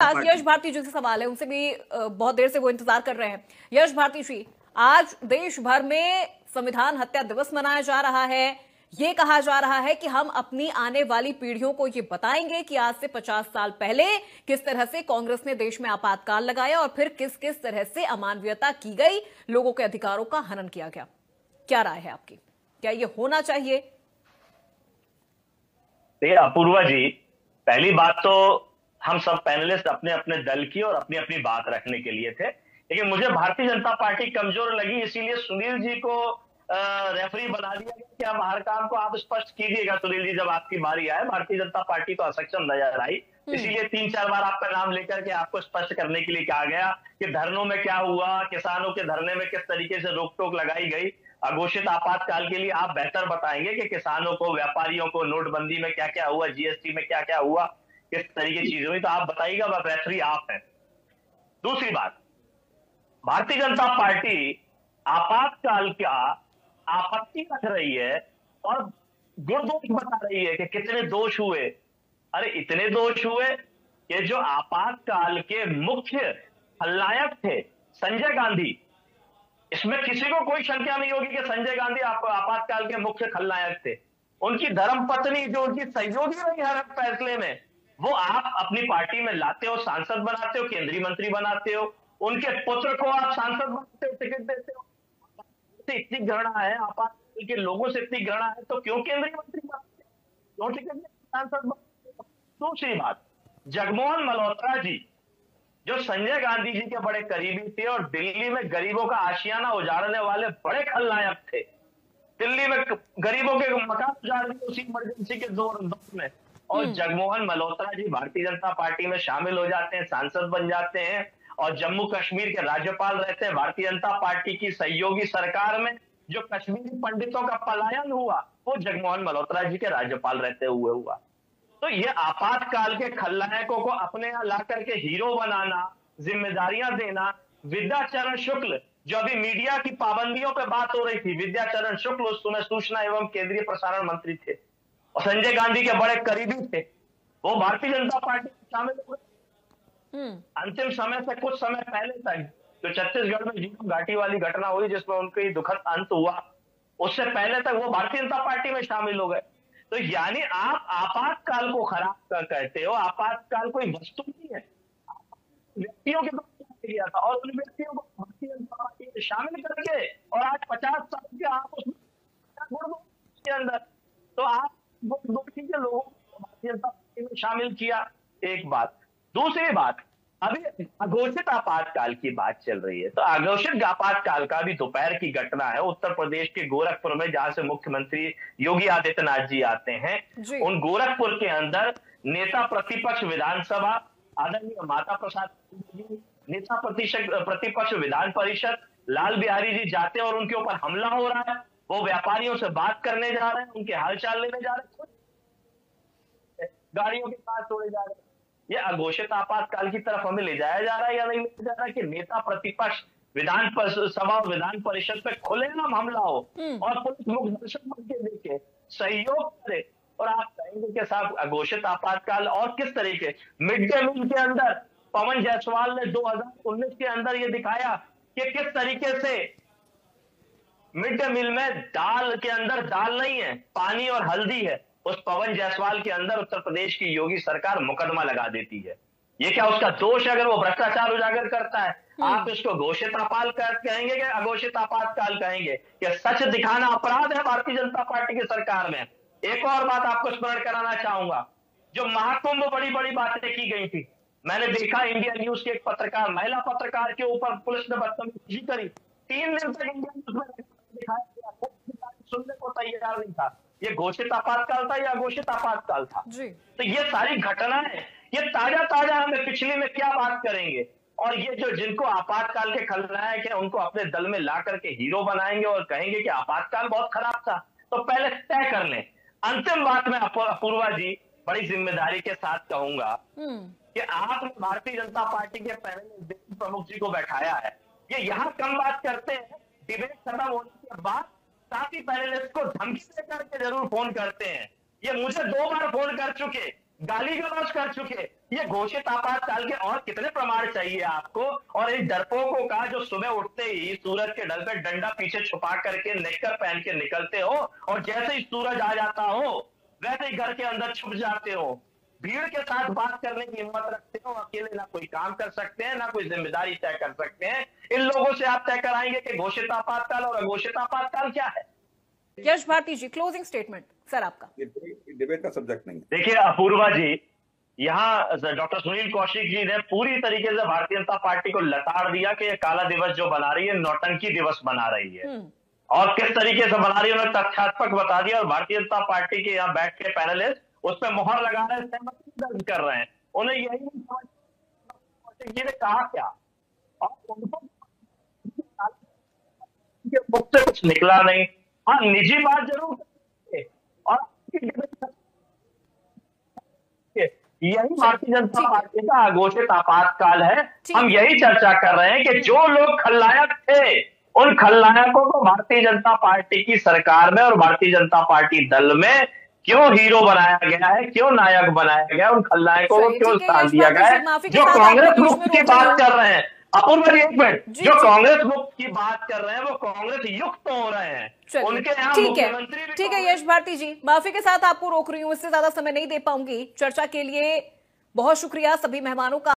आज यश भारती जी से सवाल है, उनसे भी बहुत देर से वो इंतजार कर रहे हैं। यश भारती जी, आज देश भर में संविधान हत्या दिवस मनाया जा रहा है। ये कहा जा रहा है कि हम अपनी आने वाली पीढ़ियों को ये बताएंगे कि आज से 50 साल पहले किस तरह से कांग्रेस ने देश में आपातकाल लगाया और फिर किस किस तरह से अमानवीयता की गई, लोगों के अधिकारों का हनन किया गया। क्या राय है आपकी, क्या ये होना चाहिए? देखिए अपूर्वा जी, पहली बात तो हम सब पैनलिस्ट अपने अपने दल की और अपनी अपनी बात रखने के लिए थे, लेकिन मुझे भारतीय जनता पार्टी कमजोर लगी, इसीलिए सुनील जी को रेफरी बना दिया गया कि अब हर काम को आप स्पष्ट कीजिएगा। सुनील जी, जब आपकी बारी आए, भारतीय जनता पार्टी तो असक्षम नजर आई, इसीलिए 3-4 बार आपका नाम लेकर के आपको स्पष्ट करने के लिए कहा गया कि धरनों में क्या हुआ, किसानों के धरने में किस तरीके से रोक टोक लगाई गई। अघोषित आपातकाल के लिए आप बेहतर बताएंगे कि किसानों को, व्यापारियों को नोटबंदी में क्या क्या हुआ, जीएसटी में क्या क्या हुआ, किस तरीके की चीजें हुई, तो आप बताइएगा, वह रेफरी आप हैं। दूसरी बात, भारतीय जनता पार्टी आपातकाल का आपत्ति रख रही है और गुण दोष बता रही है कि कितने दोष हुए। अरे इतने दोष हुए कि जो आपातकाल के मुख्य खलनायक थे संजय गांधी, इसमें किसी को कोई शंका नहीं होगी कि संजय गांधी आपातकाल के मुख्य खलनायक थे। उनकी धर्मपत्नी जो उनकी सहयोगी रही हर फैसले में, वो आप अपनी पार्टी में लाते हो, सांसद बनाते हो, केंद्रीय मंत्री बनाते हो, उनके पुत्र को आप सांसद बनाते हो, टिकट देते हो। इतनी घृणा है, आपातकाल के लोगों से इतनी घृणा है, तो क्यों केंद्रीय मंत्री बनाते हो, क्यों टिकट देते, सांसद बनाते हो? दूसरी बात, जगमोहन मल्होत्रा जी जो संजय गांधी जी के बड़े करीबी थे और दिल्ली में गरीबों का आशियाना उजाड़ने वाले बड़े खलनायक थे, दिल्ली में गरीबों के मकान उजाड़ दिए उसी इमरजेंसी के दौर में, और जगमोहन मल्होत्रा जी भारतीय जनता पार्टी में शामिल हो जाते हैं, सांसद बन जाते हैं और जम्मू कश्मीर के राज्यपाल रहते हैं। भारतीय जनता पार्टी की सहयोगी सरकार में जो कश्मीरी पंडितों का पलायन हुआ, वो जगमोहन मल्होत्रा जी के राज्यपाल रहते हुए हुआ। तो ये आपातकाल के खलनायकों को अपने यहां ला करके हीरो बनाना, जिम्मेदारियां देना। विद्याचरण शुक्ल, जो अभी मीडिया की पाबंदियों पे बात हो रही थी, विद्याचरण शुक्ल उस समय सूचना एवं केंद्रीय प्रसारण मंत्री थे और संजय गांधी के बड़े करीबी थे, वो भारतीय जनता पार्टी में शामिल हो गए। अंतिम समय से कुछ समय पहले तक जो छत्तीसगढ़ में जीवन घाटी वाली घटना हुई जिसमें उनका दुखद अंत हुआ, उससे पहले तक वो भारतीय जनता पार्टी में शामिल हो गए। तो यानी आप आपातकाल को खराब कहते हो। आपातकाल कोई वस्तु नहीं है, व्यक्तियों के द्वारा किया गया था और उन व्यक्तियों को भारतीय जनता पार्टी में शामिल करके और आज 50 साल के आप उसके अंदर, तो आप दोषी के लोगों को भारतीय जनता पार्टी में शामिल किया, एक बात। दूसरी बात, अभी अघोषित आपातकाल की बात चल रही है, तो अघोषित आपातकाल का भी दोपहर की घटना है उत्तर प्रदेश के गोरखपुर में, जहां से मुख्यमंत्री योगी आदित्यनाथ जी आते हैं। उन गोरखपुर के अंदर नेता प्रतिपक्ष विधानसभा आदरणीय माता प्रसाद जी, नेता प्रतिपक्ष विधान परिषद लाल बिहारी जी जाते हैं और उनके ऊपर हमला हो रहा है। वो व्यापारियों से बात करने जा रहे हैं, उनके हालचाल लेने जा रहे हैं, गाड़ियों के पास तोड़े जा रहे हैं। ये अघोषित आपातकाल की तरफ हमें ले जाया जा रहा है या नहीं ले जा रहा है कि नेता प्रतिपक्ष विधान सभा और विधान परिषद पे खुलेआम हमला हो और पुलिस मुख्य दर्शक बन के देखे, सहयोग करे, और आप कहेंगे कि साहब अघोषित आपातकाल। और किस तरीके मिड डे मील के अंदर पवन जायसवाल ने 2019 के अंदर ये दिखाया कि किस तरीके से मिड डे मील में दाल के अंदर दाल नहीं है, पानी और हल्दी है। उस पवन जायसवाल के अंदर उत्तर प्रदेश की योगी सरकार मुकदमा लगा देती है। ये क्या उसका दोष है अगर वो भ्रष्टाचार उजागर करता है? आप इसको घोषित आपातकाल कहेंगे कि अघोषित आपातकाल कहेंगे? कि सच दिखाना अपराध है भारतीय जनता पार्टी की सरकार में। एक और बात आपको स्मरण कराना चाहूंगा, जो महाकुंभ बड़ी बड़ी बातें की गई थी, मैंने देखा इंडिया न्यूज के एक पत्रकार, महिला पत्रकार के ऊपर पुलिस ने बदतमीजी करी, 3 दिन तक इंडिया न्यूज में दिखाया गया, सुनने को तैयार नहीं था। ये घोषित आपातकाल था या अघोषित आपातकाल था? तो ये सारी घटनाएं, ये ताजा ताजा हमें पिछले में क्या बात करेंगे, और ये जो जिनको आपातकाल के खलनायक है उनको अपने दल में ला करके हीरो बनाएंगे और कहेंगे कि आपातकाल बहुत खराब था। तो पहले तय कर लें। अंतिम बात में अपूर्वा जी बड़ी जिम्मेदारी के साथ कहूंगा कि आपने भारतीय जनता पार्टी के पहले प्रमुख जी को बैठाया है, ये यहाँ कम बात करते हैं, डिबेट खत्म होने के बाद साथ ही पैनलिस्ट को धमकी देकर के जरूर फोन करते हैं। ये मुझे 2 बार फोन कर चुके गाली गलौज कर चुके। ये घोषित आपातकाल के और कितने प्रमाण चाहिए आपको? और इन डरपोकों का जो सुबह उठते ही सूरज के ढल पे डंडा पीछे छुपा करके नेकर पहन के निकलते हो और जैसे ही सूरज आ जाता हो वैसे ही घर के अंदर छुप जाते हो, भीड़ के साथ बात करने की हिम्मत रखते हो, अकेले ना कोई काम कर सकते हैं ना कोई जिम्मेदारी तय कर सकते हैं। इन लोगों से आप तय कराएंगे कि घोषित आपातकाल और अघोषित आपातकाल क्या है? यश भारती जी, क्लोजिंग स्टेटमेंट सर आपका। डिबेट का सब्जेक्ट नहीं। देखिए अपूर्वा जी, यहाँ डॉक्टर सुनील कौशिक जी ने पूरी तरीके से भारतीय जनता पार्टी को लताड़ दिया कि ये काला दिवस जो बना रही है नौटंकी दिवस बना रही है, और किस तरीके से बना रही है उन्होंने तथ्यात्मक बता दिया। और भारतीय जनता पार्टी के यहाँ बैठ के पैनलिस्ट उस पर मुहर लगा रहे हैं, सहमति दर्ज कर रहे हैं। उन्हें यही नहीं समझ कौशिक जी ने कहा क्या, और उनको मुझसे कुछ निकला नहीं। हाँ, निजी बात जरूर और यही भारतीय जनता पार्टी का अघोषित आपातकाल है। हम यही चर्चा कर रहे हैं कि जो लोग खलनायक थे उन खलनायकों को भारतीय जनता पार्टी की सरकार में और भारतीय जनता पार्टी दल में क्यों हीरो बनाया गया है, क्यों नायक बनाया गया, उन खलनायकों को क्यों स्थान दिया गया है। जो कांग्रेस मुक्त की बात कर रहे हैं, अपूर्वा जी एक मिनट, जो कांग्रेस मुक्त की बात कर रहे हैं वो कांग्रेस युक्त हो रहे हैं, उनके यहाँ मुख्यमंत्री भी। ठीक है यश भारती जी, माफी के साथ आपको रोक रही हूँ, इससे ज्यादा समय नहीं दे पाऊंगी। चर्चा के लिए बहुत शुक्रिया सभी मेहमानों का।